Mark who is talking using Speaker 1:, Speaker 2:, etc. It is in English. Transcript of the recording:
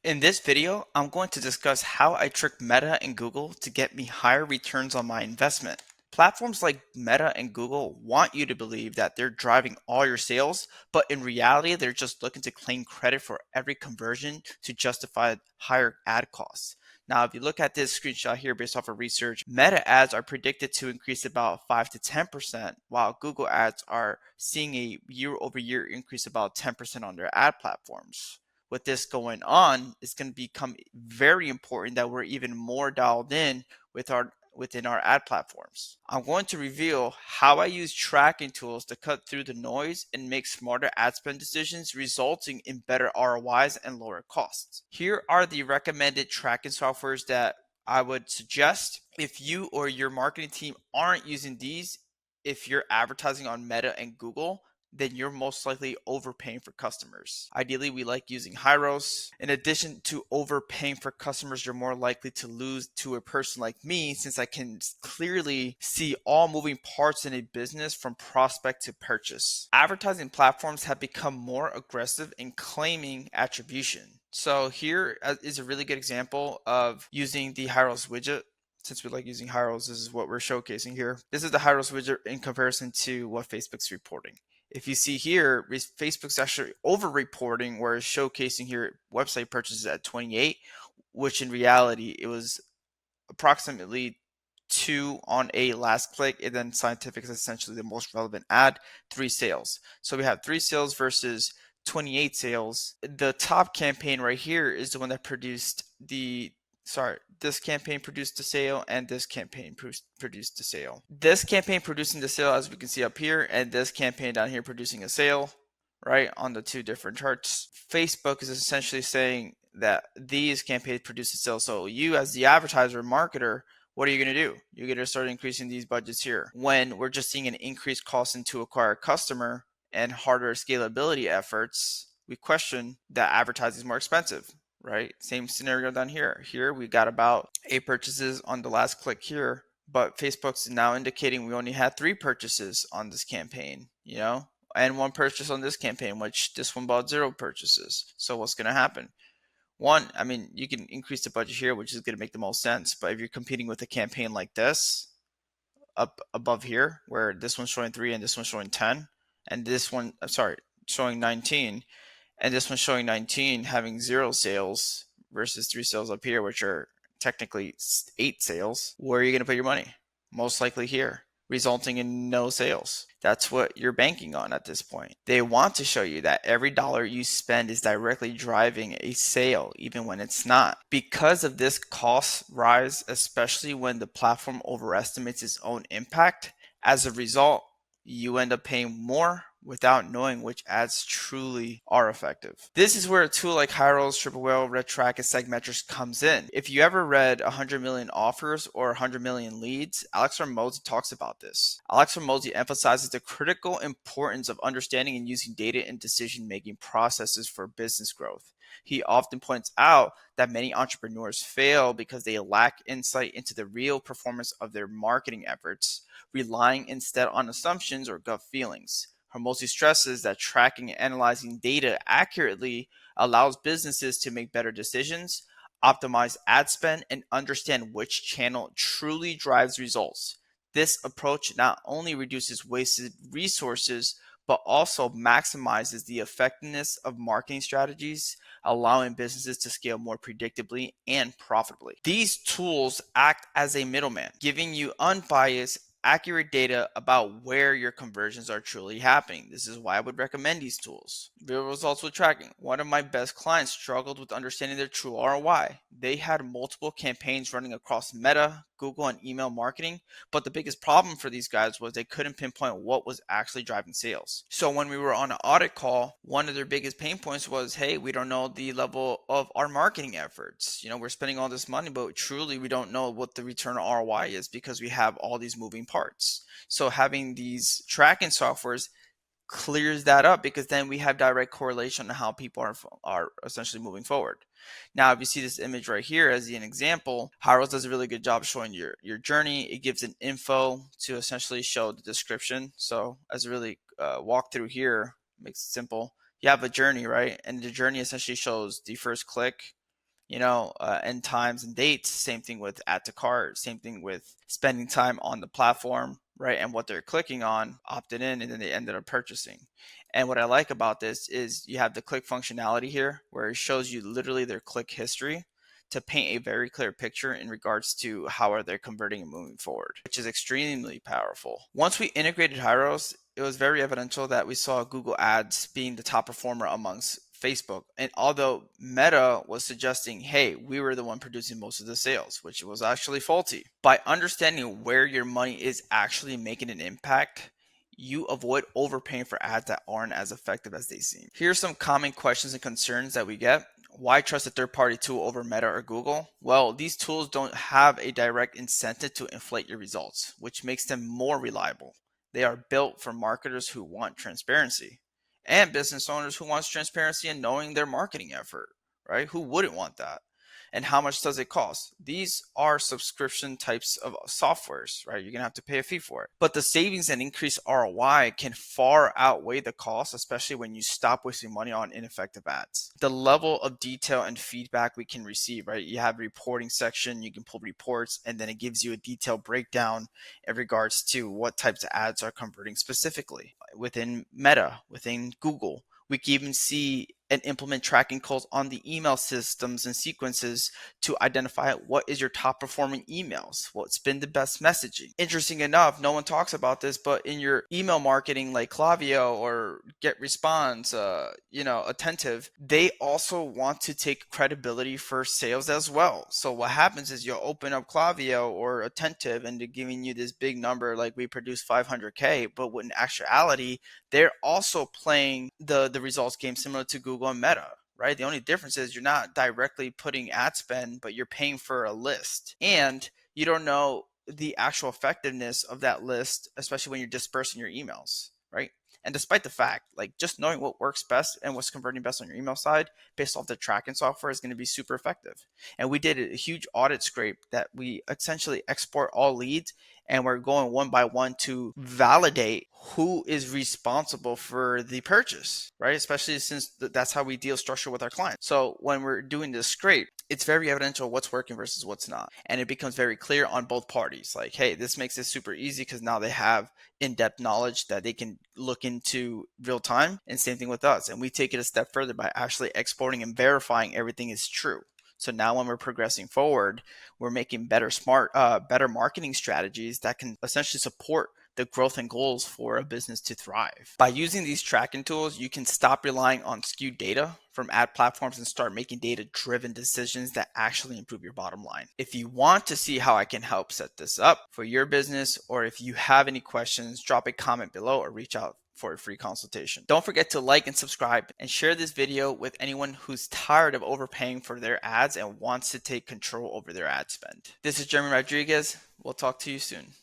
Speaker 1: In this video, I'm going to discuss how I tricked Meta and Google to get me higher returns on my investment. Platforms like Meta and Google want you to believe that they're driving all your sales, but in reality, they're just looking to claim credit for every conversion to justify higher ad costs. Now, if you look at this screenshot here based off of research, Meta ads are predicted to increase about 5 to 10%, while Google ads are seeing a year over year increase about 10% on their ad platforms. With this going on, it's going to become very important that we're even more dialed in within our ad platforms. I'm going to reveal how I use tracking tools to cut through the noise and make smarter ad spend decisions, resulting in better ROIs and lower costs. Here are the recommended tracking softwares that I would suggest if you or your marketing team aren't using these. If you're advertising on Meta and Google, then you're most likely overpaying for customers. Ideally, we like using HYROS. In addition to overpaying for customers, you're more likely to lose to a person like me, since I can clearly see all moving parts in a business from prospect to purchase. Advertising platforms have become more aggressive in claiming attribution. So here is a really good example of using the HYROS widget. Since we like using HYROS, this is what we're showcasing here. This is the HYROS widget in comparison to what Facebook's reporting. If you see here, Facebook's actually over-reporting, where it's showcasing here website purchases at 28, which in reality, it was approximately 2 on a last click, and then Scientific is essentially the most relevant ad, 3 sales. So we have 3 sales versus 28 sales. The top campaign right here is the one that produced this campaign produced the sale, and this campaign produced the sale. This campaign producing the sale, as we can see up here, and this campaign down here producing a sale, right, on the 2 different charts. Facebook is essentially saying that these campaigns produce a sale. So you, as the advertiser marketer, what are you going to do? You're going to start increasing these budgets here. When we're just seeing an increased cost to acquire a customer and harder scalability efforts, we question that advertising is more expensive. Right? Same scenario down here. Here we got about 8 purchases on the last click here, but Facebook's now indicating we only had 3 purchases on this campaign, and 1 purchase on this campaign, which this one bought 0 purchases. So what's going to happen? One, I mean, you can increase the budget here, which is going to make the most sense. But if you're competing with a campaign like this up above here, where this one's showing 3 and this one's showing 10, and this one, showing 19, and this one's showing 19 having 0 sales versus 3 sales up here, which are technically 8 sales, where are you going to put your money? Most likely here, resulting in no sales. That's what you're banking on at this point. They want to show you that every dollar you spend is directly driving a sale, even when it's not. Because of this cost rise, especially when the platform overestimates its own impact, as a result, you end up paying more without knowing which ads truly are effective. This is where a tool like HYROS, Triple Whale, Red Track, and Segmetrics comes in. If you ever read 100 Million Offers or 100 Million Leads, Alex Hormozi talks about this. Alex Hormozi emphasizes the critical importance of understanding and using data in decision-making processes for business growth. He often points out that many entrepreneurs fail because they lack insight into the real performance of their marketing efforts, relying instead on assumptions or gut feelings. Hormozi stresses that tracking and analyzing data accurately allows businesses to make better decisions, optimize ad spend, and understand which channel truly drives results. This approach not only reduces wasted resources, but also maximizes the effectiveness of marketing strategies, allowing businesses to scale more predictably and profitably. These tools act as a middleman, giving you unbiased, accurate data about where your conversions are truly happening. This is why I would recommend these tools. Real results with tracking. One of my best clients struggled with understanding their true ROI. They had multiple campaigns running across Meta, Google, and email marketing, but the biggest problem for these guys was they couldn't pinpoint what was actually driving sales. So when we were on an audit call, one of their biggest pain points was, hey, we don't know the level of our marketing efforts. We're spending all this money, but truly we don't know what the return ROI is because we have all these moving parts. So having these tracking softwares clears that up, because then we have direct correlation on how people are essentially moving forward. Now, if you see this image right here as an example, HYROS does a really good job showing your journey. It gives an info to essentially show the description. So as a really walkthrough here, makes it simple. You have a journey, right? And the journey essentially shows the first click, and times and dates. Same thing with add to cart, same thing with spending time on the platform, right? And what they're clicking on, opted in, and then they ended up purchasing. And what I like about this is you have the click functionality here where it shows you literally their click history to paint a very clear picture in regards to how are they converting and moving forward, which is extremely powerful. Once we integrated HYROS, it was very evidential that we saw Google Ads being the top performer amongst Facebook. And although Meta was suggesting, hey, we were the one producing most of the sales, which was actually faulty. By understanding where your money is actually making an impact, you avoid overpaying for ads that aren't as effective as they seem. Here are some common questions and concerns that we get. Why trust a third-party tool over Meta or Google? Well, these tools don't have a direct incentive to inflate your results, which makes them more reliable. They are built for marketers who want transparency and business owners who want transparency and knowing their marketing effort, right? Who wouldn't want that? And how much does it cost? These are subscription types of softwares, right? You're gonna have to pay a fee for it. But the savings and increased ROI can far outweigh the cost, especially when you stop wasting money on ineffective ads. The level of detail and feedback we can receive, right? You have a reporting section, you can pull reports, and then it gives you a detailed breakdown in regards to what types of ads are converting specifically within Meta, within Google. We can even see and implement tracking codes on the email systems and sequences to identify what is your top performing emails, what's been the best messaging. Interesting enough, no one talks about this, but in your email marketing like Klaviyo or Get Response, Attentive, they also want to take credibility for sales as well. So what happens is you'll open up Klaviyo or Attentive and they're giving you this big number like we produced 500K, but in actuality, they're also playing the results game similar to Google and Meta, right? The only difference is you're not directly putting ad spend, but you're paying for a list. And you don't know the actual effectiveness of that list, especially when you're dispersing your emails, right? And despite the fact, like just knowing what works best and what's converting best on your email side based off the tracking software is going to be super effective. And we did a huge audit scrape that we essentially export all leads and we're going one by one to validate who is responsible for the purchase, right? Especially since that's how we deal structure with our clients. So when we're doing this scrape, it's very evidential what's working versus what's not. And it becomes very clear on both parties. Like, hey, this makes it super easy because now they have in-depth knowledge that they can look into real time. And same thing with us. And we take it a step further by actually exporting and verifying everything is true. So now when we're progressing forward, we're making better marketing strategies that can essentially support the growth and goals for a business to thrive. By using these tracking tools, you can stop relying on skewed data from ad platforms and start making data-driven decisions that actually improve your bottom line. If you want to see how I can help set this up for your business, or if you have any questions, drop a comment below or reach out for a free consultation. Don't forget to like and subscribe and share this video with anyone who's tired of overpaying for their ads and wants to take control over their ad spend. This is Jeremy Rodriguez. We'll talk to you soon.